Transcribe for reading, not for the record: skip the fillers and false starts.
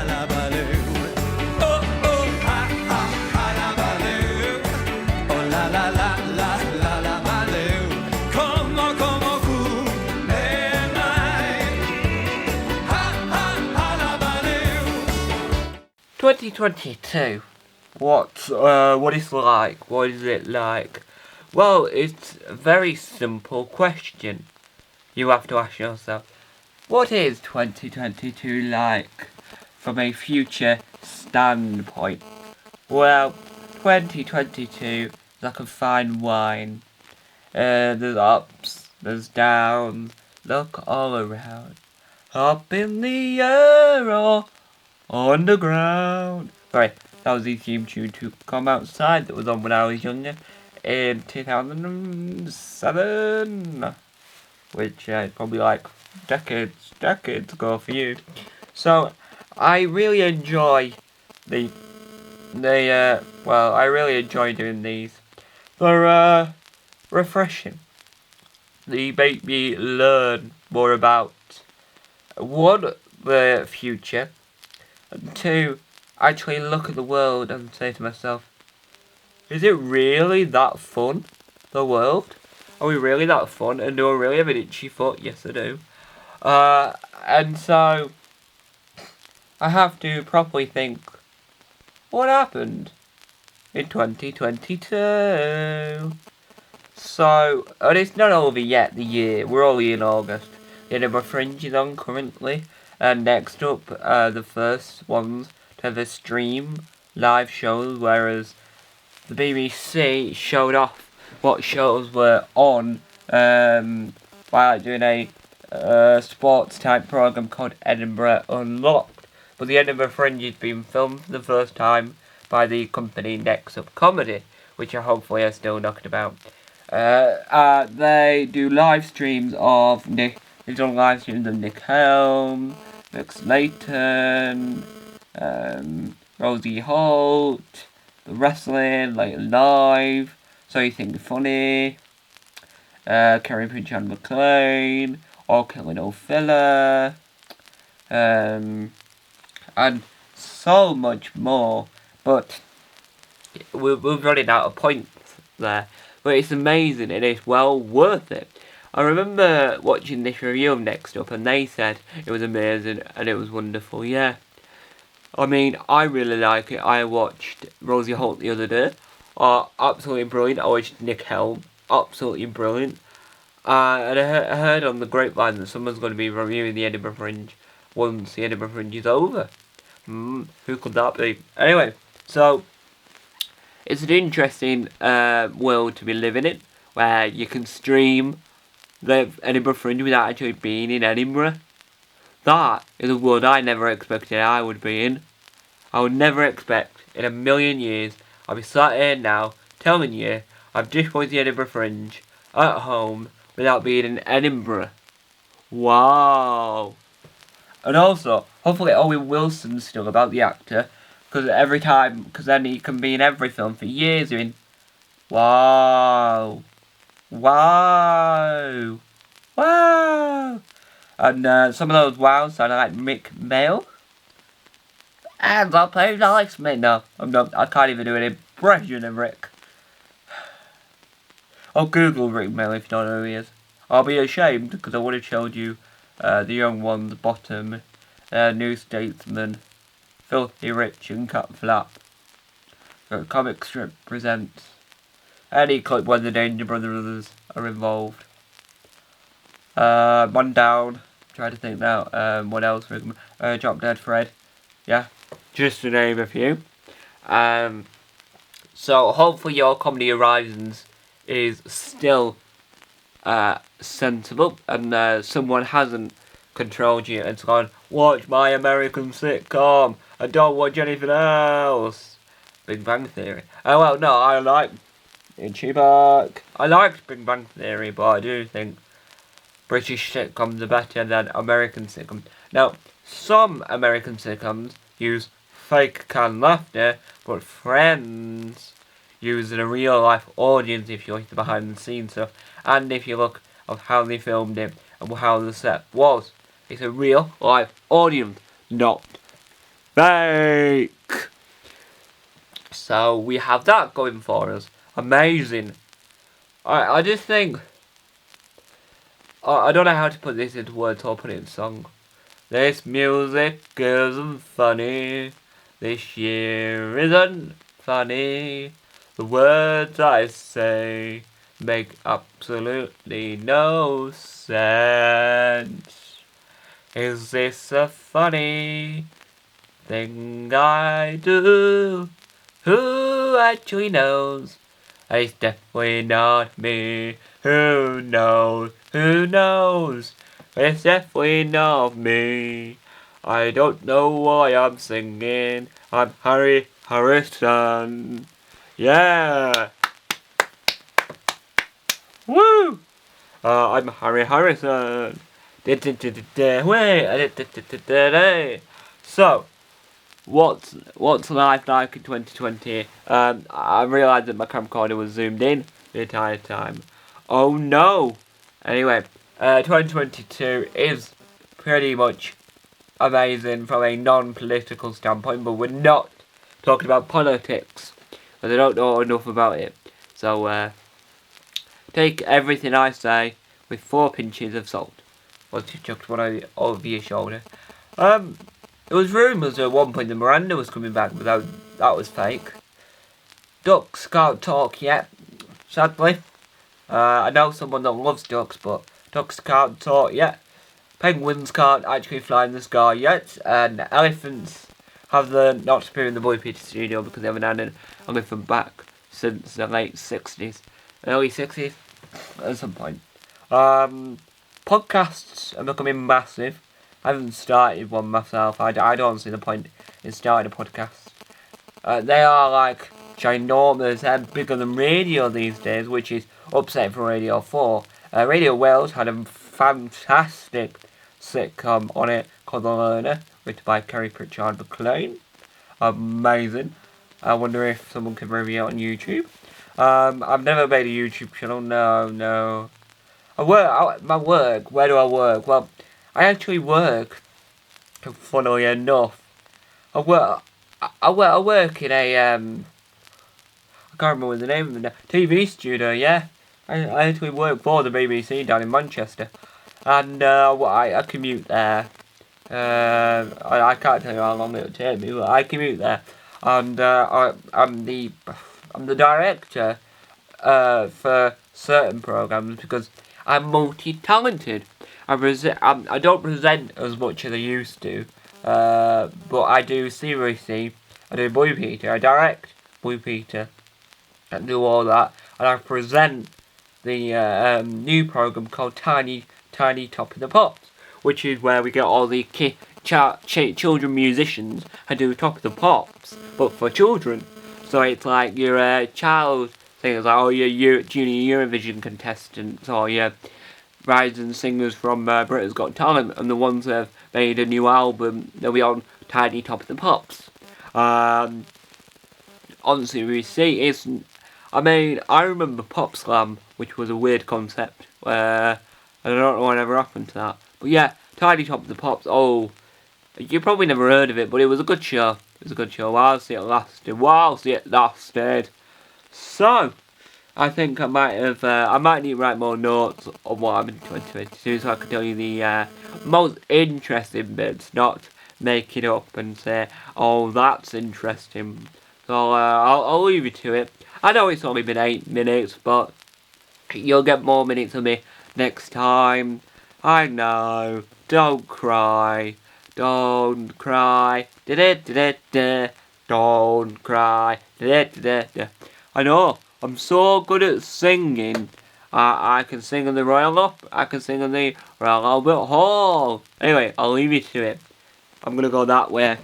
halabaloo. Oh, oh, ha, ha, halabaloo. Oh, la, la, la, la, la, la, baloo. Como, cool, ha, ha, halabaloo. 2022. What is like? What is it like? Well, it's a very simple question. You have to ask yourself, what is 2022 like from a future standpoint? Well, 2022 is like a fine wine. There's ups, there's downs, look all around. Up in the air or on the ground. Sorry, that was the theme tune to Come Outside that was on when I was younger in 2007. Which is probably like decades ago for you. So, I really enjoy I really enjoy doing these. They're refreshing. They make me learn more about one, the future, and two, actually look at the world and say to myself, is it really that fun, the world? Are we really that fun? And do I really have an itchy foot? Yes, I do. And so, I have to properly think, what happened in 2022? So, and it's not over yet, the year. We're only in August. The Edinburgh Fringe is on currently. And next up, the first ones to the stream live shows, whereas the BBC showed off what shows were on by doing a sports type programme called Edinburgh Unlocked. But the Edinburgh Fringe is being filmed for the first time by the company Next Up Comedy, which I hopefully are still knocking about. They do live streams of Nick Helm, Nick Slayton, Rosie Holt, the wrestling, like live, So You Think Funny, Kerry Prince and McLean, All Killing No Filler, and so much more. But we're running out of points there. But it's amazing and it's well worth it. I remember watching this review of Next Up and they said it was amazing and it was wonderful. Yeah. I mean, I really like it. I watched Rosie Holt the other day. Absolutely brilliant. I watched Nick Helm. Absolutely brilliant. And I heard on the grapevine that someone's going to be reviewing the Edinburgh Fringe once the Edinburgh Fringe is over. Who could that be? Anyway, so it's an interesting world to be living in, where you can stream the Edinburgh Fringe without actually being in Edinburgh. That is a world I never expected I would be in. I would never expect in a million years I'll be sat here now telling you I've just watched the Edinburgh Fringe at home without being in Edinburgh. Wow. And also, hopefully Owen Wilson's still about the actor, because then he can be in every film for years doing wow. Wow. Wow. And some of those wows sound like Mick Mail. And I play likes me. No, I'm not. I can't even do an impression of Rick. I'll Google Rick Mail if you don't know who he is. I'll be ashamed because I would have showed you the young one's bottom, New Statesman, Filthy Rich and Cut Flap. Comic strip presents any clip where the Danger Brothers are involved. One Down. Try to think now. What else? Drop Dead Fred. Yeah, just to name a few. So hopefully your comedy horizons is still sensible, and someone hasn't controlled you and gone, watch my American sitcom. I don't watch anything else. Big Bang Theory. Oh well, no, I like Chewbacca. I liked Big Bang Theory, but I do think British sitcoms are better than American sitcoms. Now, some American sitcoms use fake canned laughter, but Friends uses a real life audience if you look at the behind the scenes stuff, and if you look at how they filmed it and how the set was. It's a real life audience, not fake. So we have that going for us. Amazing. I just think, I don't know how to put this into words or put it in song. This music isn't funny. This year isn't funny. The words I say make absolutely no sense. Is this a funny thing I do? Who actually knows? It's definitely not me. Who knows? Who knows? It's definitely not me. I don't know why I'm singing. I'm Harry Harrison. Yeah. Woo! I'm Harry Harrison. So, what's life like in 2020? I realised that my camcorder was zoomed in the entire time. Oh no! Anyway, 2022 is pretty much amazing from a non-political standpoint, but we're not talking about politics, because I don't know enough about it. So, take everything I say with 4 pinches of salt. Once you chucked one over your shoulder. There was rumours at one point that Miranda was coming back, but that was fake. Ducks can't talk yet, sadly. I know someone that loves ducks, but ducks can't talk yet. Penguins can't actually fly in the sky yet, and elephants have learned not to appear in the Boy Peter studio because they haven't had an elephant back since the late 60s. Early 60s, at some point. Podcasts are becoming massive. I haven't started one myself. I don't see the point in starting a podcast. They are like ginormous. They're bigger than radio these days, which is upsetting for Radio 4. Radio Wales had a fantastic sitcom on it called The Learner, written by Kerry Pritchard McLean. Amazing. I wonder if someone can review it on YouTube. I've never made a YouTube channel. No. My work. Where do I work? Well, I actually work. Funnily enough, I work in a I can't remember the name of the TV studio. Yeah, I actually work for the BBC down in Manchester, and I commute there. I can't tell you how long it'll take me, but I commute there, and I'm the director for certain programs because I'm multi-talented. I don't present as much as I used to, but I do seriously. I do Boy Peter, I direct Boy Peter, and do all that, and I present the new program called Tiny Top of the Pops, which is where we get all the children musicians and do Top of the Pops, but for children. So it's like your child things like, your junior Eurovision contestants, or your rising singers from Britain's Got Talent, and the ones that have made a new album, they'll be on Tiny Top of the Pops. On Series C, I remember Pop Slam, which was a weird concept. I don't know whatever happened to that. But yeah, Tiny Top of the Pops, you probably never heard of it, but it was a good show. It was a good show whilst it lasted. So, I think I might need to write more notes on what happened in 2022 so I can tell you the most interesting bits, not make it up and say, oh, that's interesting. So I'll leave you to it. I know it's only been 8 minutes, but you'll get more minutes of me next time. I know. Don't cry. Don't cry. Don't cry. I know. I'm so good at singing. I can sing in the I can sing in the Royal Albert Hall. Anyway, I'll leave you to it. I'm gonna go that way.